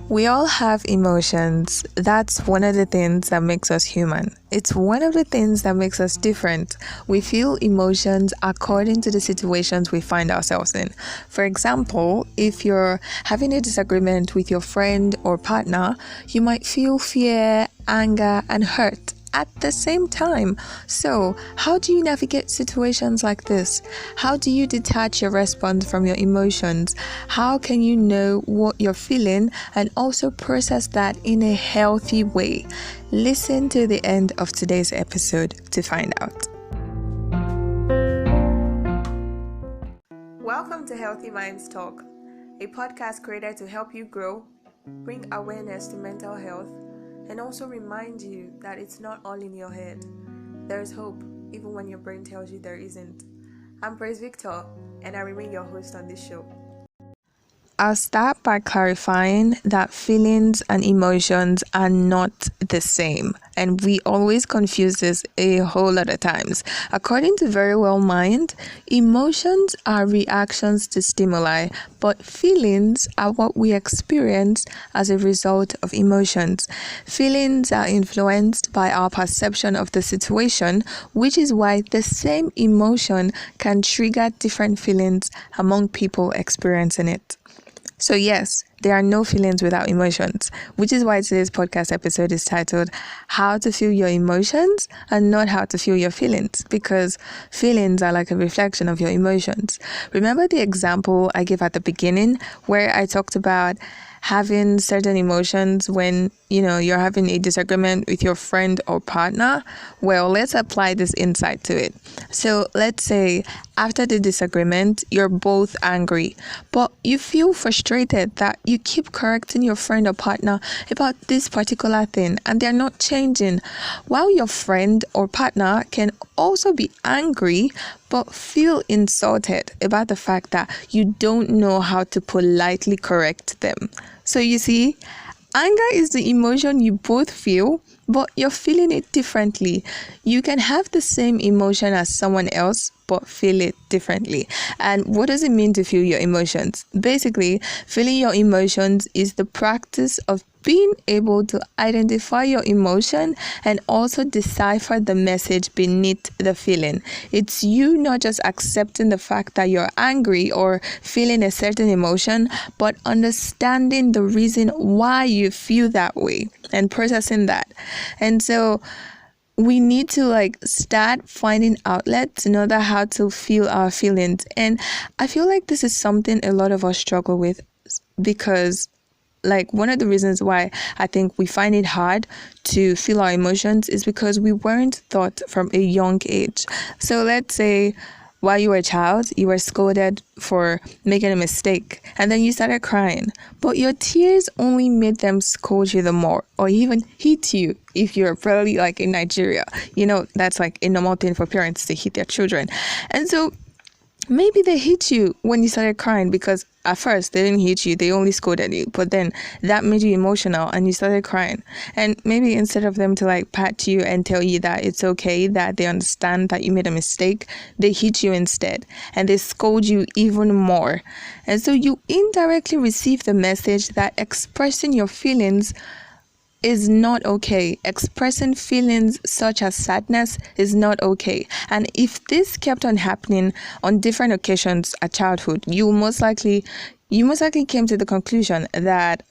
We all have emotions. That's one of the things that makes us human. It's one of the things that makes us different. We feel emotions according to the situations we find ourselves in. For example, if you're having a disagreement with your friend or partner, you might feel fear, anger, and hurt at the same time. So, how do you navigate situations like this? How do you detach your response from your emotions? How can you know what you're feeling and also process that in a healthy way? Listen to the end of today's episode to find out. Welcome to Healthy Minds Talk, a podcast created to help you grow, bring awareness to mental health, and also remind you that it's not all in your head. There's hope, even when your brain tells you there isn't. I'm Praise Victor, and I remain your host on this show. I'll start by clarifying that feelings and emotions are not the same, and we always confuse this a whole lot of times. According to Very Well Mind, emotions are reactions to stimuli, but feelings are what we experience as a result of emotions. Feelings are influenced by our perception of the situation, which is why the same emotion can trigger different feelings among people experiencing it. So yes, there are no feelings without emotions, which is why today's podcast episode is titled How to Feel Your Emotions and Not How to Feel Your Feelings, because feelings are like a reflection of your emotions. Remember the example I gave at the beginning where I talked about having certain emotions when you're having a disagreement with your friend or partner? Well, let's apply this insight to it. So let's say after the disagreement, you're both angry, but you feel frustrated that you keep correcting your friend or partner about this particular thing and they're not changing. While your friend or partner can also be angry but feel insulted about the fact that you don't know how to politely correct them. So you see, anger is the emotion you both feel, but you're feeling it differently. You can have the same emotion as someone else, but feel it differently. And what does it mean to feel your emotions? Basically, feeling your emotions is the practice of being able to identify your emotion and also decipher the message beneath the feeling. It's you not just accepting the fact that you're angry or feeling a certain emotion, but understanding the reason why you feel that way and processing that. And so we need to start finding outlets in order how to feel our feelings. And I feel like this is something a lot of us struggle with, because one of the reasons why I think we find it hard to feel our emotions is because we weren't taught from a young age. So let's say while you were a child, you were scolded for making a mistake, and then you started crying, but your tears only made them scold you the more, or even hit you if you're probably in Nigeria. That's a normal thing for parents to hit their children. And so maybe they hit you when you started crying because at first they didn't hit you, they only scolded you, but then that made you emotional and you started crying. And maybe instead of them to pat you and tell you that it's okay, that they understand that you made a mistake, they hit you instead and they scold you even more. And so you indirectly receive the message that expressing your feelings is not okay. Expressing feelings such as sadness is not okay. And if this kept on happening on different occasions at childhood, you most likely came to the conclusion that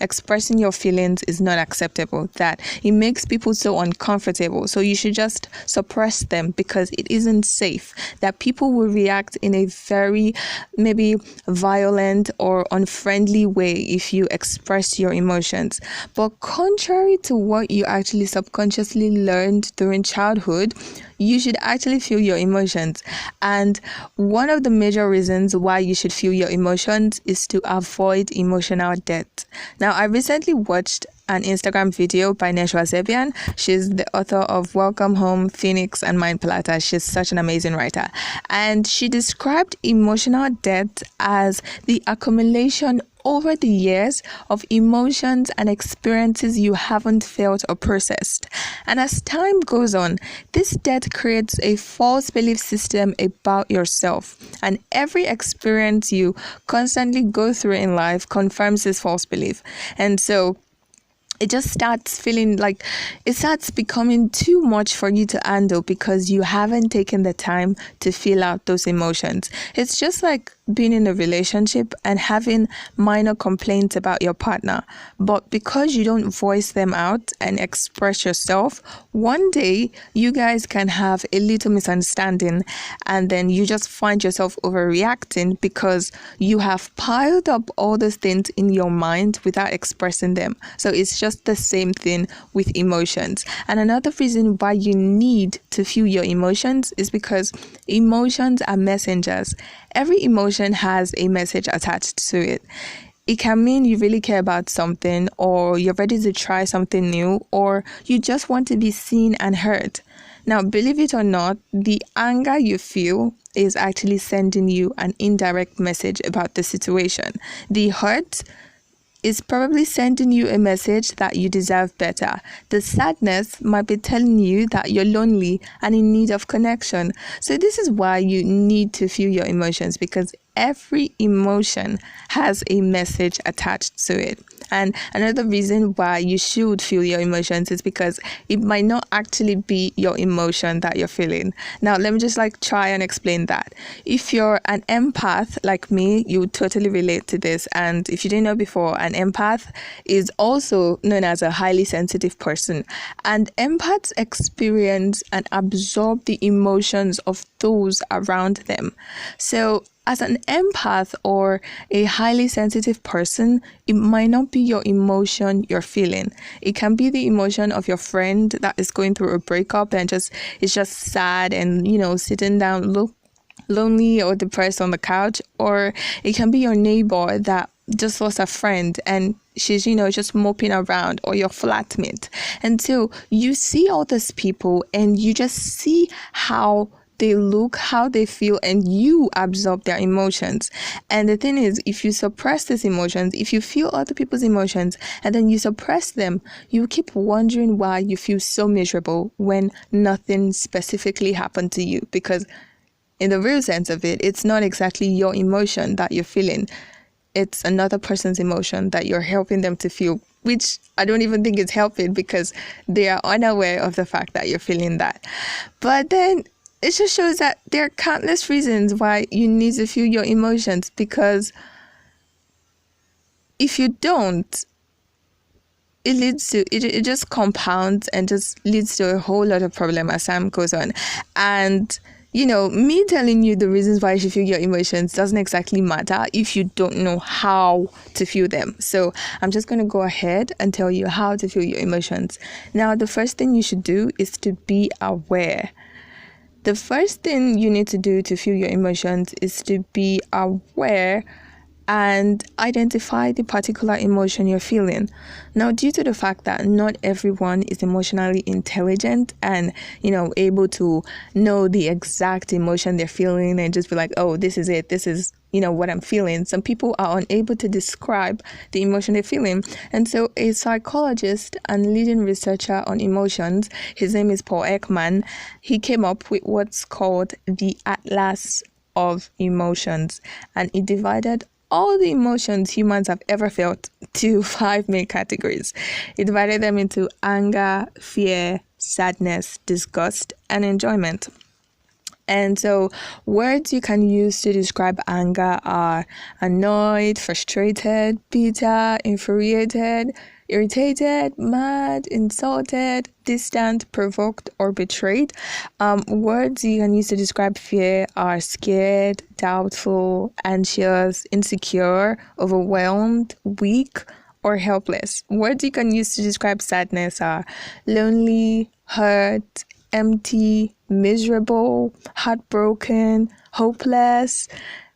expressing your feelings is not acceptable, that it makes people so uncomfortable. So you should just suppress them because it isn't safe, that people will react in a very maybe violent or unfriendly way if you express your emotions. But contrary to what you actually subconsciously learned during childhood, you should actually feel your emotions. And one of the major reasons why you should feel your emotions is to avoid emotional debt. Now, I recently watched an Instagram video by Neshwa Zebian. She's the author of Welcome Home, Phoenix, and Mind Palata. She's such an amazing writer. And she described emotional debt as the accumulation over the years of emotions and experiences you haven't felt or processed. And as time goes on, this debt creates a false belief system about yourself. And every experience you constantly go through in life confirms this false belief. And so it just starts feeling like it starts becoming too much for you to handle because you haven't taken the time to feel out those emotions. It's just like being in a relationship and having minor complaints about your partner, but because you don't voice them out and express yourself, one day you guys can have a little misunderstanding, and then you just find yourself overreacting because you have piled up all those things in your mind without expressing them. So it's just the same thing with emotions. And another reason why you need to feel your emotions is because emotions are messengers. Every emotion has a message attached to it. It can mean you really care about something, or you're ready to try something new, or you just want to be seen and heard. Now, believe it or not, the anger you feel is actually sending you an indirect message about the situation. The hurt is probably sending you a message that you deserve better. The sadness might be telling you that you're lonely and in need of connection. So this is why you need to feel your emotions, because every emotion has a message attached to it. And another reason why you should feel your emotions is because it might not actually be your emotion that you're feeling. Now, let me just try and explain that. If you're an empath like me, you would totally relate to this. And if you didn't know before, an empath is also known as a highly sensitive person. And empaths experience and absorb the emotions of those around them. So as an empath or a highly sensitive person, it might not be your emotion you're feeling. It can be the emotion of your friend that is going through a breakup and is just sad and, sitting down lonely or depressed on the couch. Or it can be your neighbor that just lost a friend and she's, just moping around, or your flatmate. And so you see all these people and you just see how they look, how they feel, and you absorb their emotions. And the thing is, if you suppress these emotions, if you feel other people's emotions and then you suppress them, you keep wondering why you feel so miserable when nothing specifically happened to you. Because in the real sense of it, it's not exactly your emotion that you're feeling. It's another person's emotion that you're helping them to feel, which I don't even think is helping because they are unaware of the fact that you're feeling that. But then it just shows that there are countless reasons why you need to feel your emotions, because if you don't, it just compounds and just leads to a whole lot of problem as time goes on. And me telling you the reasons why you should feel your emotions doesn't exactly matter if you don't know how to feel them. So I'm just going to go ahead and tell you how to feel your emotions. Now, the first thing you should do is to be aware. The first thing you need to do to feel your emotions is to be aware and identify the particular emotion you're feeling. Now, due to the fact that not everyone is emotionally intelligent and, able to know the exact emotion they're feeling and just be like, oh, this is it, this is, what I'm feeling. Some people are unable to describe the emotion they're feeling. And so a psychologist and leading researcher on emotions, his name is Paul Ekman, he came up with what's called the Atlas of Emotions. And he divided all the emotions humans have ever felt to 5 main categories. He divided them into anger, fear, sadness, disgust, and enjoyment. And so words you can use to describe anger are annoyed, frustrated, bitter, infuriated, irritated, mad, insulted, distant, provoked, or betrayed. Words you can use to describe fear are scared, doubtful, anxious, insecure, overwhelmed, weak, or helpless. Words you can use to describe sadness are lonely, hurt, empty, miserable, heartbroken, hopeless,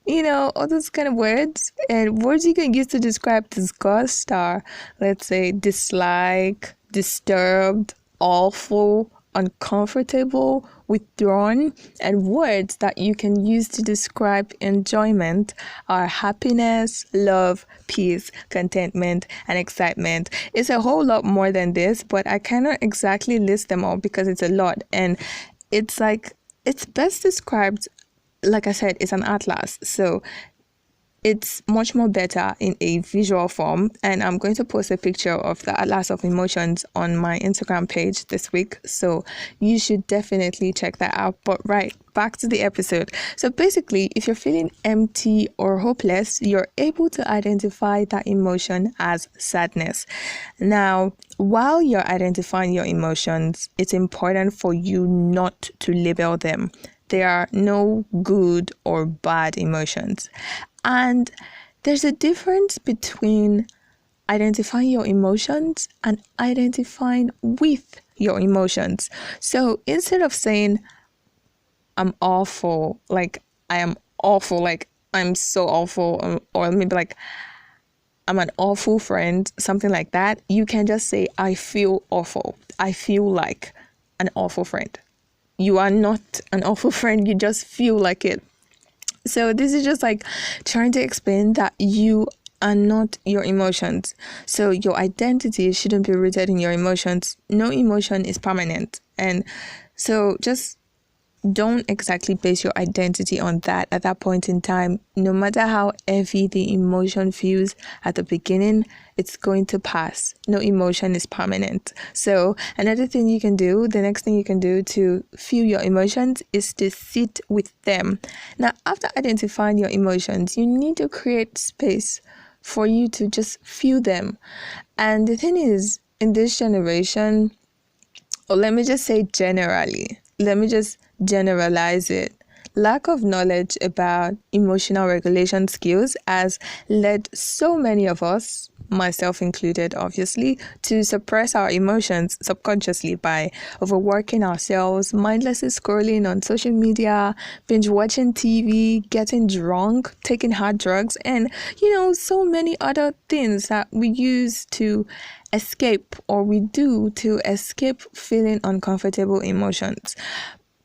all those kind of words. And words you can use to describe disgust are, let's say, dislike, disturbed, awful, uncomfortable, withdrawn, and words that you can use to describe enjoyment are happiness, love, peace, contentment, and excitement. It's a whole lot more than this, but I cannot exactly list them all because it's a lot. And it's like, it's best described, like I said, it's an atlas. So it's much more better in a visual form, and I'm going to post a picture of the Atlas of Emotions on my Instagram page this week, so you should definitely check that out. But right, back to the episode. So basically, if you're feeling empty or hopeless, you're able to identify that emotion as sadness. Now, while you're identifying your emotions, it's important for you not to label them. There are no good or bad emotions. And there's a difference between identifying your emotions and identifying with your emotions. So instead of saying, I'm awful, like I am awful, like I'm so awful, or maybe like I'm an awful friend, something like that, you can just say, I feel awful. I feel like an awful friend. You are not an awful friend, you just feel like it. So this is just like trying to explain that you are not your emotions. So your identity shouldn't be rooted in your emotions. No emotion is permanent. And so just don't exactly base your identity on that at that point in time. No matter how heavy the emotion feels at the beginning, it's going to pass. No emotion is permanent. So another thing you can do, the next thing you can do to feel your emotions is to sit with them. Now, after identifying your emotions, you need to create space for you to just feel them. And the thing is, in this generation, or let me just say generally, let me just generalize it. Lack of knowledge about emotional regulation skills has led so many of us, myself included, obviously, to suppress our emotions subconsciously by overworking ourselves, mindlessly scrolling on social media, binge watching TV, getting drunk, taking hard drugs, and, so many other things that we use to escape or we do to escape feeling uncomfortable emotions.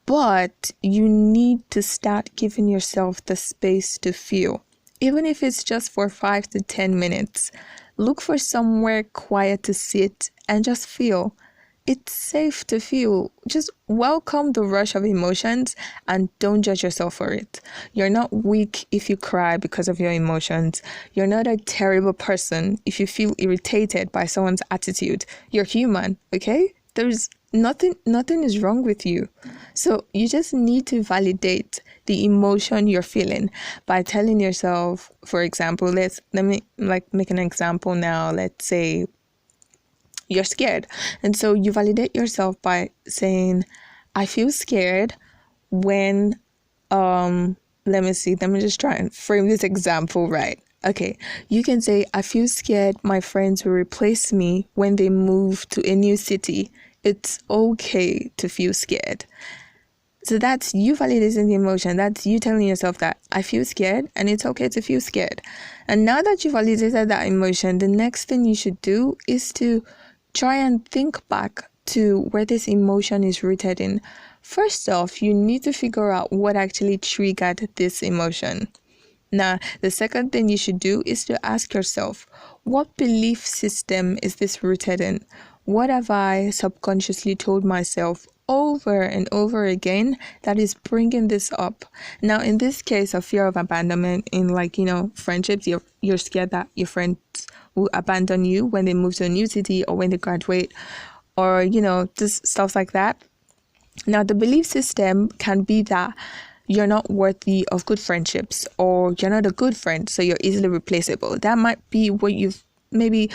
But you need to start giving yourself the space to feel, even if it's just for 5 to 10 minutes. Look for somewhere quiet to sit and just feel. It's safe to feel. Just welcome the rush of emotions and don't judge yourself for it. You're not weak if you cry because of your emotions. You're not a terrible person if you feel irritated by someone's attitude. You're human, okay? There's nothing is wrong with you. So you just need to validate the emotion you're feeling by telling yourself, for example, let me make an example now. Let's say you're scared. And so you validate yourself by saying, I feel scared when let me just try and frame this example right. Okay, you can say, I feel scared my friends will replace me when they move to a new city. It's okay to feel scared. So that's you validating the emotion. That's you telling yourself that I feel scared and it's okay to feel scared. And now that you validated that emotion, the next thing you should do is to try and think back to where this emotion is rooted in. First off, you need to figure out what actually triggered this emotion. Now, the second thing you should do is to ask yourself, what belief system is this rooted in? What have I subconsciously told myself over and over again that is bringing this up? Now, in this case of fear of abandonment in friendships, you're scared that your friends will abandon you when they move to a new city or when they graduate or, just stuff like that. Now, the belief system can be that you're not worthy of good friendships or you're not a good friend, so you're easily replaceable. That might be what you've maybe,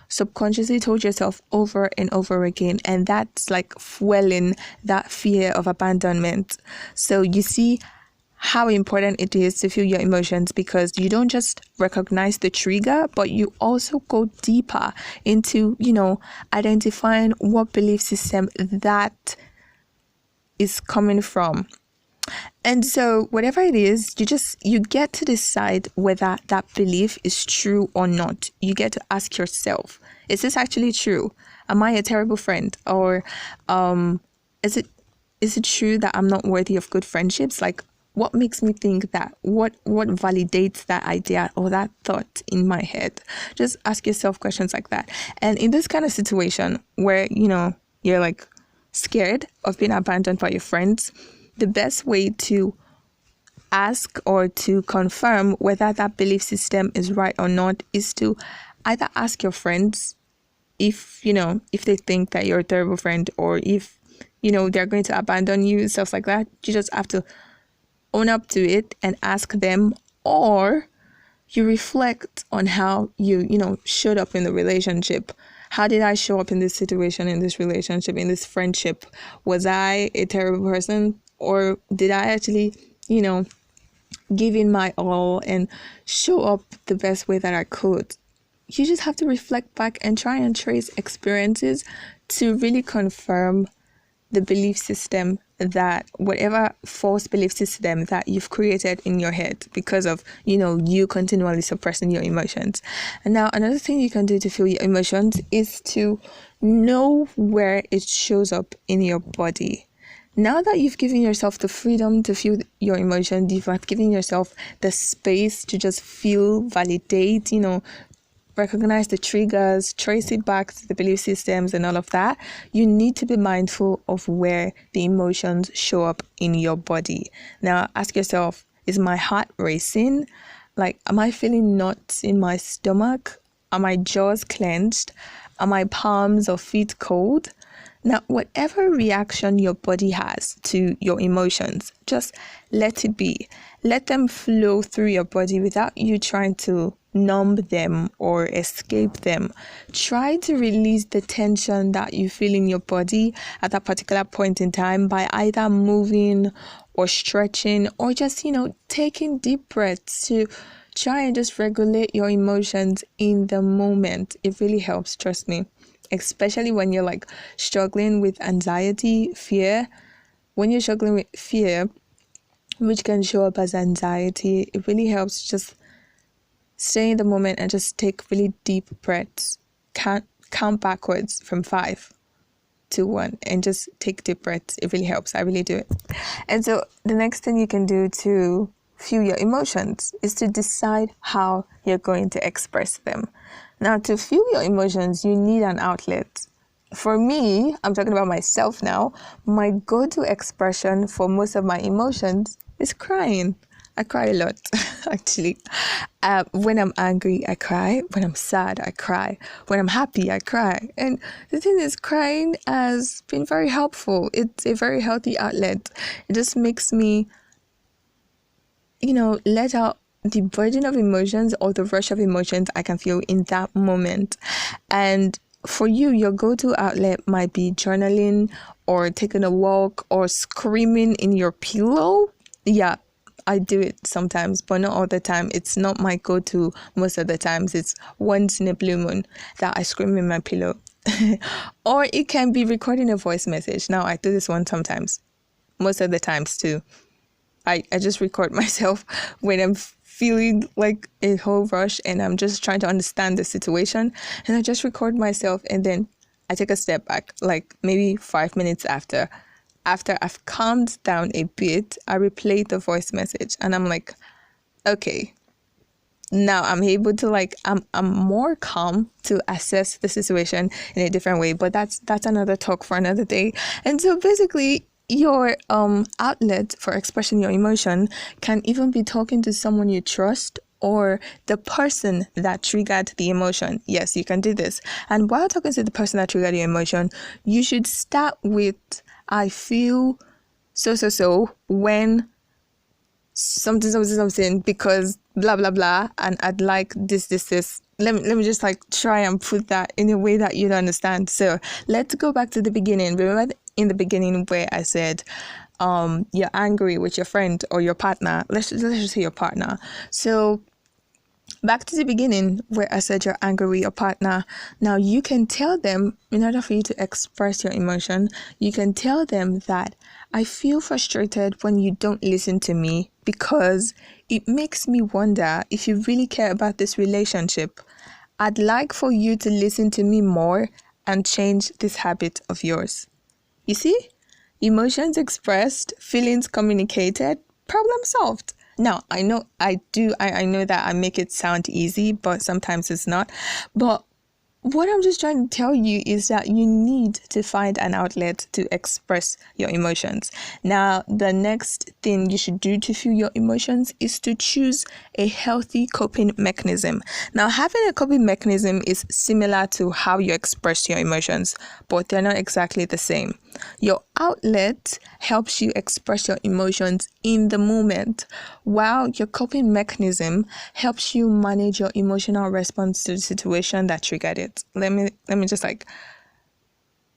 subconsciously told yourself over and over again. And that's like fueling that fear of abandonment. So you see how important it is to feel your emotions, because you don't just recognize the trigger, but you also go deeper into, identifying what belief system that is coming from. And so whatever it is, you get to decide whether that belief is true or not. You get to ask yourself, is this actually true? Am I a terrible friend? Or is it true that I'm not worthy of good friendships? Like, what makes me think that? What validates that idea or that thought in my head? Just ask yourself questions like that. And in this kind of situation where, you're like scared of being abandoned by your friends, the best way to ask or to confirm whether that belief system is right or not is to either ask your friends if they think that you're a terrible friend, or if they're going to abandon you, stuff like that. You just have to own up to it and ask them, or you reflect on how you showed up in the relationship. How did I show up in this situation, in this relationship, in this friendship? Was I a terrible person, or did I actually give in my all and show up the best way that I could? You just have to reflect back and try and trace experiences to really confirm the belief system, that whatever false belief system that you've created in your head because of you continually suppressing your emotions. And now another thing you can do to feel your emotions is to know where it shows up in your body. Now that you've given yourself the freedom to feel your emotions, you've given yourself the space to just feel, validate, recognize the triggers, trace it back to the belief systems and all of that, you need to be mindful of where the emotions show up in your body. Now ask yourself, is my heart racing? Like, am I feeling knots in my stomach? Are my jaws clenched? Are my palms or feet cold? Now, whatever reaction your body has to your emotions, just let it be. Let them flow through your body without you trying to numb them or escape them. Try to release the tension that you feel in your body at that particular point in time by either moving or stretching, or just, taking deep breaths to try and just regulate your emotions in the moment. It really helps, trust me. Especially when you're like struggling with anxiety, fear. When you're struggling with fear, which can show up as anxiety, it really helps just stay in the moment and just take really deep breaths. Count backwards from 5 to 1 and just take deep breaths. It really helps. I really do it. And so the next thing you can do to feel your emotions is to decide how you're going to express them. Now, to feel your emotions, you need an outlet. For me, I'm talking about myself now, my go-to expression for most of my emotions is crying. I cry a lot, actually. When I'm angry, I cry. When I'm sad, I cry. When I'm happy, I cry. And the thing is, crying has been very helpful. It's a very healthy outlet. It just makes me, let out the burden of emotions or the rush of emotions I can feel in that moment. And for you, your go-to outlet might be journaling or taking a walk or screaming in your pillow. Yeah, I do it sometimes, but not all the time. It's not my go-to most of the times. It's once in a blue moon that I scream in my pillow. Or it can be recording a voice message. Now, I do this one sometimes. Most of the times too. I just record myself when I'm feeling like a whole rush and I'm just trying to understand the situation, and I just record myself, and then I take a step back, like maybe 5 minutes after I've calmed down a bit, I replay the voice message and I'm like, okay, now I'm able to I'm more calm to assess the situation in a different way. But that's another talk for another day. And so basically, your outlet for expressing your emotion can even be talking to someone you trust or the person that triggered the emotion. Yes, you can do this. And while talking to the person that triggered your emotion, you should start with, I feel so when something because blah blah blah, and I'd like this. Let me just try and put that in a way that you'd understand. So let's go back to the beginning. Remember in the beginning where I said you're angry with your friend or your partner. Let's just say your partner. So back to the beginning where I said you're angry with your partner. Now you can tell them, in order for you to express your emotion, you can tell them that I feel frustrated when you don't listen to me because it makes me wonder if you really care about this relationship. I'd like for you to listen to me more and change this habit of yours. You see? Emotions expressed, feelings communicated, problem solved. Now, I know that I make it sound easy, but sometimes it's not. But what I'm just trying to tell you is that you need to find an outlet to express your emotions. Now, the next thing you should do to feel your emotions is to choose a healthy coping mechanism. Now, having a coping mechanism is similar to how you express your emotions, but they're not exactly the same. Your outlet helps you express your emotions in the moment, while your coping mechanism helps you manage your emotional response to the situation that triggered it. Let me just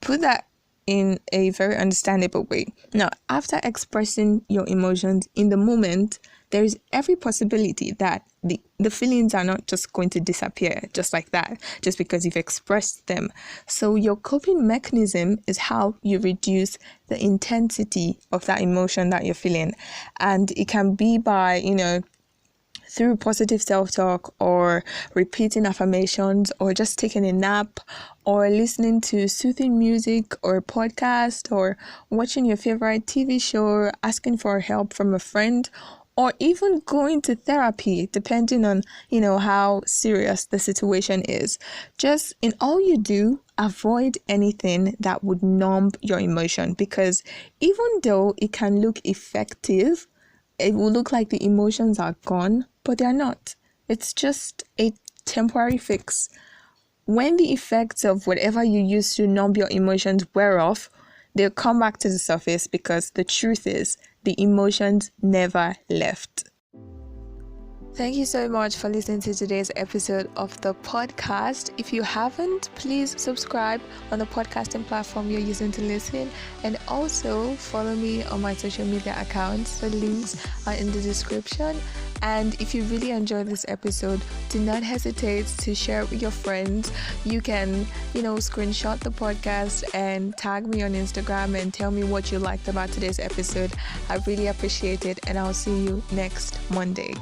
put that in a very understandable way. Now, after expressing your emotions in the moment, there is every possibility that the feelings are not just going to disappear just like that, just because you've expressed them. So your coping mechanism is how you reduce the intensity of that emotion that you're feeling. And it can be by, through positive self-talk, or repeating affirmations, or just taking a nap, or listening to soothing music or a podcast, or watching your favorite TV show, asking for help from a friend, or even going to therapy, depending on, how serious the situation is. Just in all you do, avoid anything that would numb your emotion, because even though it can look effective, it will look like the emotions are gone, but they're not. It's just a temporary fix. When the effects of whatever you use to numb your emotions wear off, they'll come back to the surface, because the truth is the emotions never left. Thank you so much for listening to today's episode of the podcast. If you haven't, please subscribe on the podcasting platform you're using to listen, and also follow me on my social media accounts. The links are in the description. And if you really enjoyed this episode, do not hesitate to share it with your friends. You can, screenshot the podcast and tag me on Instagram and tell me what you liked about today's episode. I really appreciate it, and I'll see you next Monday.